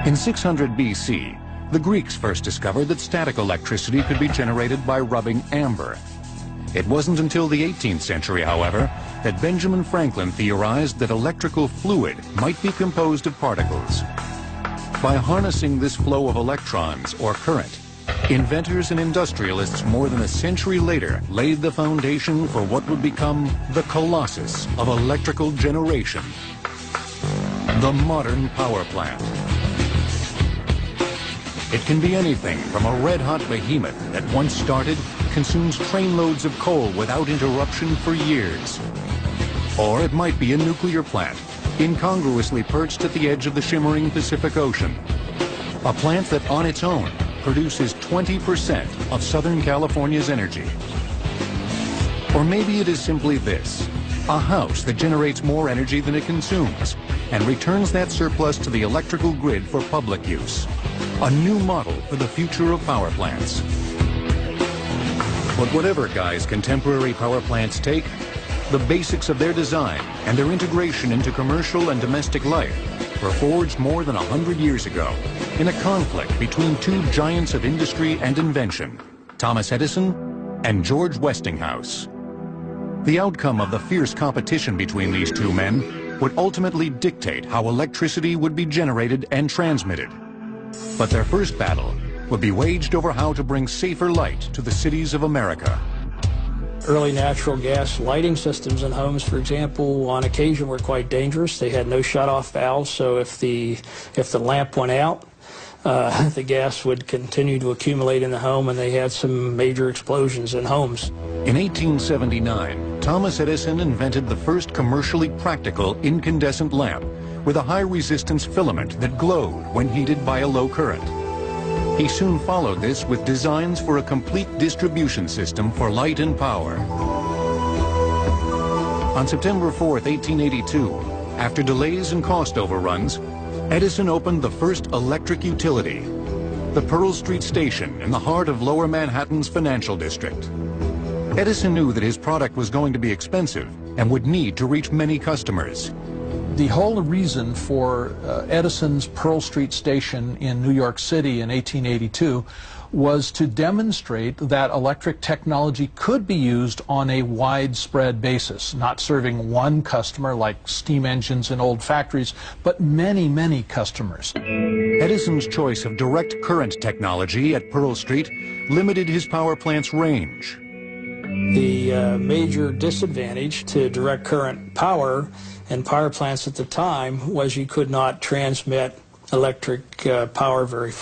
In 600 BC, the Greeks first discovered that static electricity could be generated by rubbing amber. It wasn't until the 18th century, however, that Benjamin Franklin theorized that electrical fluid might be composed of particles. By harnessing this flow of electrons, or current, inventors and industrialists more than a century later laid the foundation for what would become the colossus of electrical generation, the modern power plant. It can be anything from a red-hot behemoth that once started consumes trainloads of coal without interruption for years. Or it might be a nuclear plant, incongruously perched at the edge of the shimmering Pacific Ocean. A plant that on its own produces 20% of Southern California's energy. Or maybe it is simply this, a house that generates more energy than it consumes and returns that surplus to the electrical grid for public use. A new model for the future of power plants. But whatever guise contemporary power plants take, the basics of their design and their integration into commercial and domestic life were forged more than 100 years ago in a conflict between two giants of industry and invention, Thomas Edison and George Westinghouse. The outcome of the fierce competition between these two men would ultimately dictate how electricity would be generated and transmitted. But their first battle would be waged over how to bring safer light to the cities of America. Early natural gas lighting systems in homes, for example, on occasion were quite dangerous. They had no shut-off valves, so if the lamp went out, the gas would continue to accumulate in the home, and they had some major explosions in homes. In 1879, Thomas Edison invented the first commercially practical incandescent lamp with a high-resistance filament that glowed when heated by a low current. He soon followed this with designs for a complete distribution system for light and power. On September 4th, 1882, after delays and cost overruns, Edison opened the first electric utility, the Pearl Street Station in the heart of Lower Manhattan's financial district. Edison knew that his product was going to be expensive and would need to reach many customers. The whole reason for Edison's Pearl Street Station in New York City in 1882 was to demonstrate that electric technology could be used on a widespread basis, not serving one customer like steam engines in old factories, but many, many customers. Edison's choice of direct current technology at Pearl Street limited his power plant's range. The major disadvantage to direct current power in power plants at the time was you could not transmit electric power very